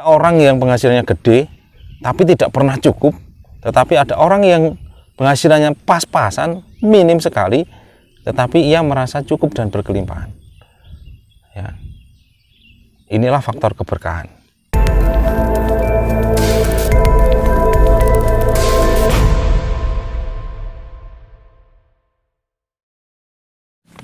orang yang penghasilannya gede tapi tidak pernah cukup, tetapi ada orang yang penghasilannya pas-pasan, minim sekali, tetapi ia merasa cukup dan berkelimpahan. Ya. Inilah faktor keberkahan.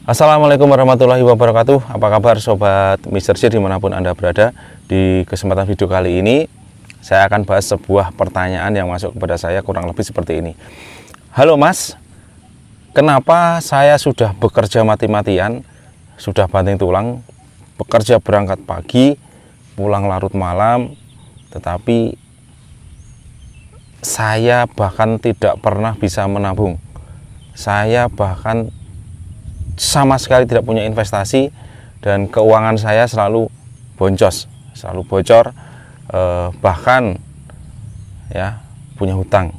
Assalamualaikum warahmatullahi wabarakatuh. Apa kabar sobat Mr. C dimanapun Anda berada? Di kesempatan video kali ini saya akan bahas sebuah pertanyaan yang masuk kepada saya kurang lebih seperti ini. Halo Mas, kenapa saya sudah bekerja mati-matian, sudah banting tulang, bekerja berangkat pagi, pulang larut malam, tetapi saya bahkan tidak pernah bisa menabung. Saya bahkan sama sekali tidak punya investasi, dan keuangan saya selalu boncos, selalu bocor, bahkan ya punya hutang.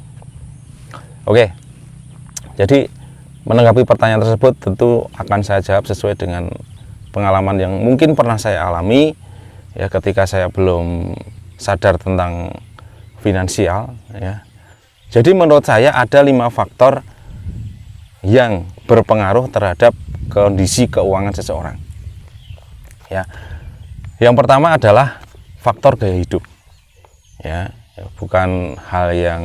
Oke, jadi menanggapi pertanyaan tersebut tentu akan saya jawab sesuai dengan pengalaman yang mungkin pernah saya alami ya ketika saya belum sadar tentang finansial ya. Jadi menurut saya ada 5 faktor yang berpengaruh terhadap kondisi keuangan seseorang. Ya, yang pertama adalah faktor gaya hidup. Ya, bukan hal yang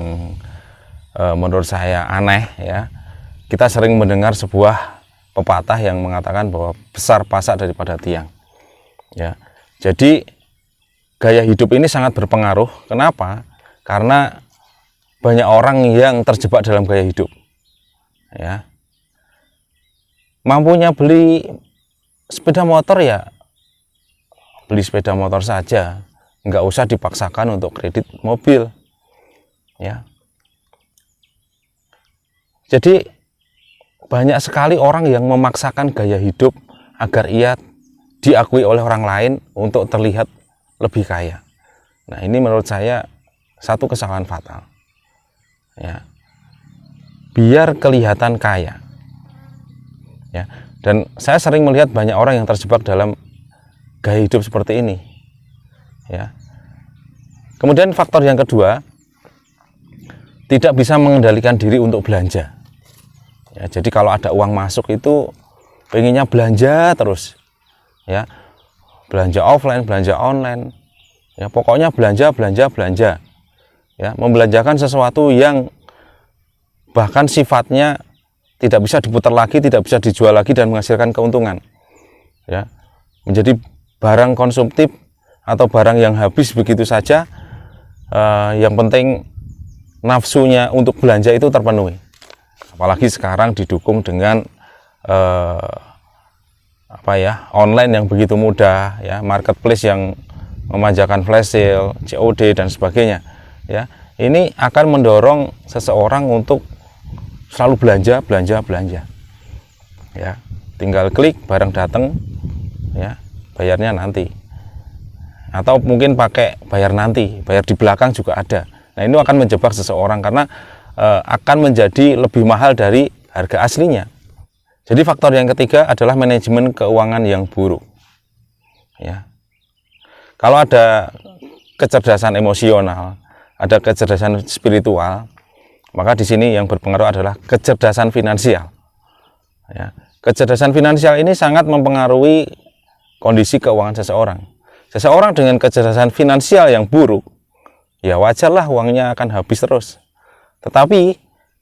menurut saya aneh. Ya, kita sering mendengar sebuah pepatah yang mengatakan bahwa besar pasak daripada tiang. Ya, jadi gaya hidup ini sangat berpengaruh. Kenapa? Karena banyak orang yang terjebak dalam gaya hidup. Ya, mampunya beli sepeda motor ya beli sepeda motor saja, nggak usah dipaksakan untuk kredit mobil ya. Jadi banyak sekali orang yang memaksakan gaya hidup agar ia diakui oleh orang lain untuk terlihat lebih kaya. Nah, ini menurut saya satu kesalahan fatal ya, biar kelihatan kaya ya. Dan saya sering melihat banyak orang yang terjebak dalam gaya hidup seperti ini ya. Kemudian faktor yang kedua, tidak bisa mengendalikan diri untuk belanja ya. Jadi kalau ada uang masuk itu pengennya belanja terus ya, belanja offline, belanja online ya, pokoknya belanja ya, membelanjakan sesuatu yang bahkan sifatnya tidak bisa diputar lagi, tidak bisa dijual lagi dan menghasilkan keuntungan ya, menjadi barang konsumtif atau barang yang habis begitu saja. Yang penting nafsunya untuk belanja itu terpenuhi, apalagi sekarang didukung dengan online yang begitu mudah ya, marketplace yang memanjakan flash sale, COD dan sebagainya ya. Ini akan mendorong seseorang untuk selalu belanja ya, tinggal klik barang datang ya, bayarnya nanti, atau mungkin pakai bayar nanti, bayar di belakang juga ada. Nah, ini akan menjebak seseorang karena akan menjadi lebih mahal dari harga aslinya. Jadi faktor yang ketiga adalah manajemen keuangan yang buruk ya. Kalau ada kecerdasan emosional, ada kecerdasan spiritual, maka di sini yang berpengaruh adalah kecerdasan finansial. Ya, kecerdasan finansial ini sangat mempengaruhi kondisi keuangan seseorang. Seseorang dengan kecerdasan finansial yang buruk, ya wajarlah uangnya akan habis terus. Tetapi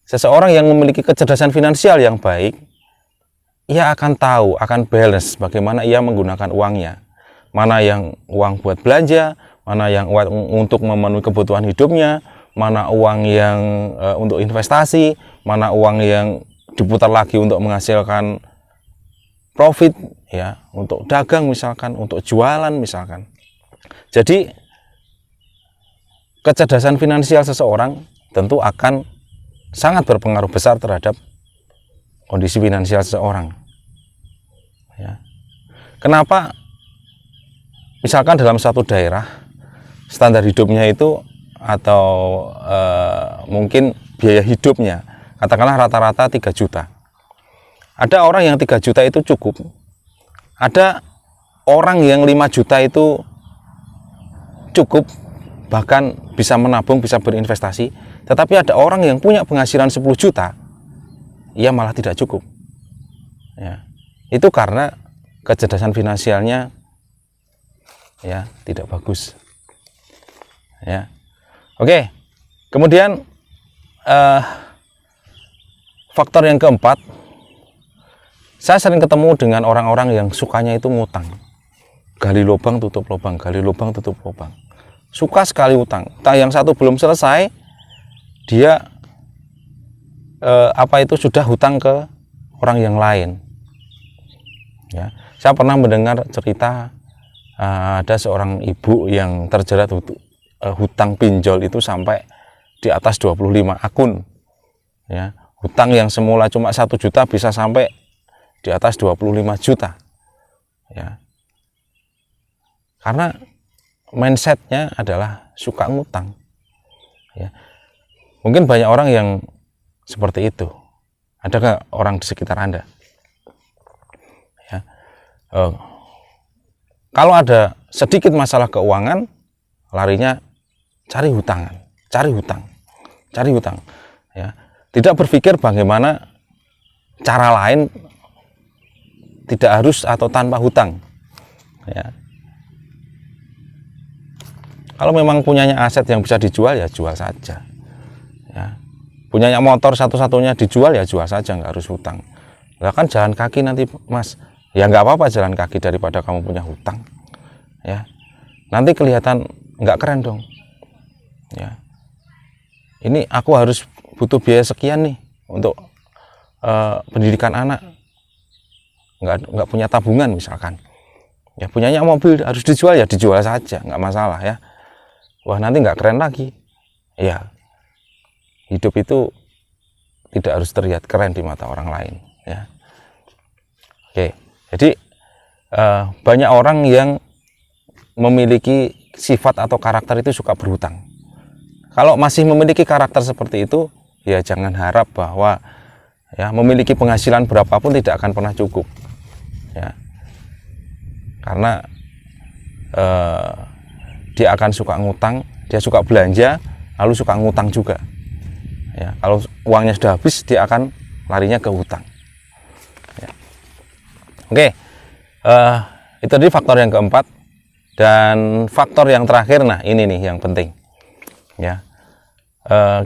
seseorang yang memiliki kecerdasan finansial yang baik, ia akan tahu, akan balance bagaimana ia menggunakan uangnya. Mana yang uang buat belanja, mana yang uang untuk memenuhi kebutuhan hidupnya, mana uang yang untuk investasi, mana uang yang diputar lagi untuk menghasilkan profit ya, untuk dagang misalkan, untuk jualan misalkan. Jadi kecerdasan finansial seseorang tentu akan sangat berpengaruh besar terhadap kondisi finansial seseorang ya. Kenapa? Misalkan dalam satu daerah standar hidupnya itu atau mungkin biaya hidupnya katakanlah rata-rata 3 juta. Ada orang yang 3 juta itu cukup, ada orang yang 5 juta itu cukup bahkan bisa menabung, bisa berinvestasi. Tetapi ada orang yang punya penghasilan 10 juta, ia malah tidak cukup. Ya, itu karena kecerdasan finansialnya ya tidak bagus. Ya, oke. Kemudian faktor yang keempat, saya sering ketemu dengan orang-orang yang sukanya itu ngutang. Gali lubang tutup lubang, gali lubang tutup lubang. Suka sekali utang. Yang satu belum selesai, dia sudah hutang ke orang yang lain. Ya, saya pernah mendengar cerita ada seorang ibu yang terjerat hutang pinjol itu sampai di atas 25 akun. Ya, hutang yang semula cuma 1 juta bisa sampai di atas 25 juta. Ya. Karena mindsetnya adalah suka ngutang. Ya. Mungkin banyak orang yang seperti itu. Ada nggak orang di sekitar Anda? Ya. Kalau ada sedikit masalah keuangan, larinya cari hutangan, cari hutang. Ya. Tidak berpikir bagaimana cara lain tidak harus atau tanpa hutang. Ya. Kalau memang punyanya aset yang bisa dijual, ya jual saja. Ya. Punyanya motor satu-satunya dijual, ya jual saja, nggak harus hutang. Lah kan jalan kaki nanti, Mas, ya nggak apa-apa jalan kaki daripada kamu punya hutang. Ya. Nanti kelihatan nggak keren dong. Ya. Ini aku harus butuh biaya sekian nih untuk pendidikan anak. Nggak punya tabungan misalkan. Ya, punyanya mobil harus dijual, ya dijual saja, nggak masalah ya. Wah, nanti nggak keren lagi. Ya, hidup itu tidak harus terlihat keren di mata orang lain. Ya. Oke, jadi banyak orang yang memiliki sifat atau karakter itu suka berhutang. Kalau masih memiliki karakter seperti itu, ya jangan harap bahwa ya memiliki penghasilan berapapun tidak akan pernah cukup. Ya. Karena dia akan suka ngutang, dia suka belanja, lalu suka ngutang juga. Ya, kalau uangnya sudah habis, dia akan larinya ke hutang. Ya. Oke, itu tadi faktor yang keempat. Dan faktor yang terakhir, nah ini nih yang penting. Ya,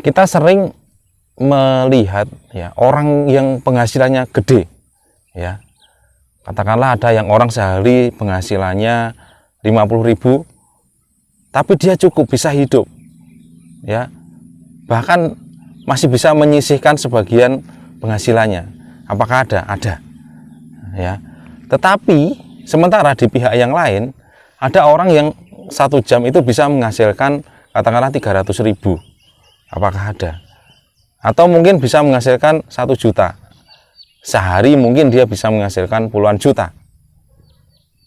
kita sering melihat ya orang yang penghasilannya gede. Ya, katakanlah ada yang orang sehari penghasilannya 50.000, tapi dia cukup bisa hidup, ya, bahkan masih bisa menyisihkan sebagian penghasilannya. Apakah ada? Ada, ya. Tetapi sementara di pihak yang lain ada orang yang 1 jam itu bisa menghasilkan katakanlah 300.000. Apakah ada? Atau mungkin bisa menghasilkan 1 juta. Sehari mungkin dia bisa menghasilkan puluhan juta.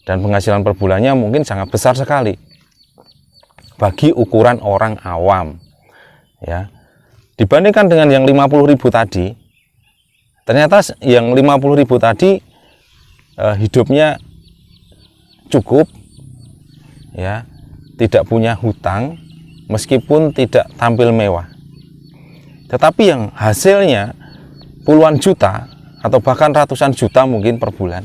Dan penghasilan per bulannya mungkin sangat besar sekali bagi ukuran orang awam. Ya. Dibandingkan dengan yang 50.000 tadi, ternyata yang 50.000 tadi hidupnya cukup, ya, tidak punya hutang, meskipun tidak tampil mewah. Tetapi yang hasilnya puluhan juta atau bahkan ratusan juta mungkin per bulan,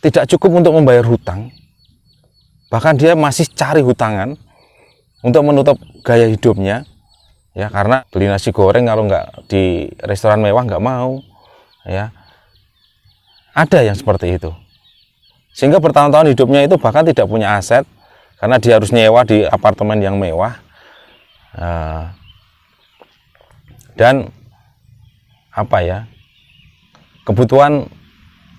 tidak cukup untuk membayar hutang. Bahkan dia masih cari hutangan untuk menutup gaya hidupnya, ya, karena beli nasi goreng kalau nggak di restoran mewah nggak mau, ya. Ada yang seperti itu, sehingga bertahun-tahun hidupnya itu bahkan tidak punya aset karena dia harus nyewa di apartemen yang mewah, dan apa ya, kebutuhan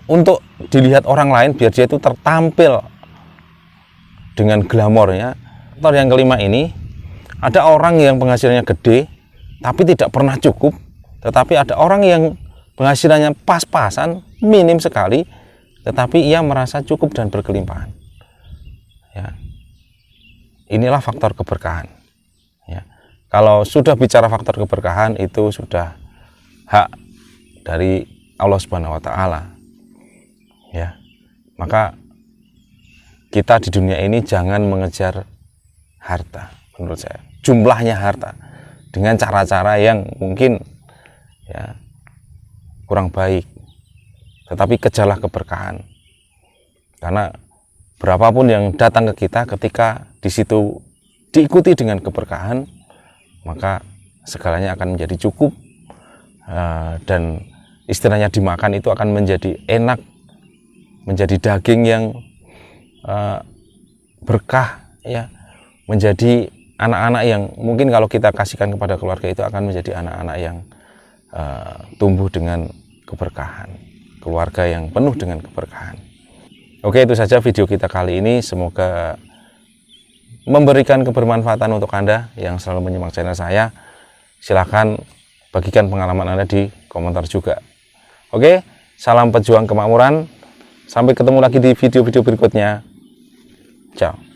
untuk dilihat orang lain biar dia itu tertampil dengan glamornya. Faktor yang kelima ini, ada orang yang penghasilannya gede tapi tidak pernah cukup, tetapi ada orang yang penghasilannya pas-pasan, minim sekali, tetapi ia merasa cukup dan berkelimpahan. Ya. Inilah faktor keberkahan. Ya. Kalau sudah bicara faktor keberkahan, itu sudah hak dari Allah Subhanahu wa Ta'ala. Ya. Maka kita di dunia ini jangan mengejar harta, menurut saya. Jumlahnya harta dengan cara-cara yang mungkin ya kurang baik, tetapi kejarlah keberkahan. Karena berapapun yang datang ke kita, ketika di situ diikuti dengan keberkahan, maka segalanya akan menjadi cukup, dan istilahnya dimakan itu akan menjadi enak, menjadi daging yang berkah, ya, menjadi anak-anak yang mungkin kalau kita kasihkan kepada keluarga itu akan menjadi anak-anak yang tumbuh dengan keberkahan, keluarga yang penuh dengan keberkahan. Oke, itu saja video kita kali ini. Semoga memberikan kebermanfaatan untuk Anda yang selalu menyimak channel saya. Silahkan bagikan pengalaman Anda di komentar juga. Oke, salam pejuang kemakmuran. Sampai ketemu lagi di video-video berikutnya. Ciao.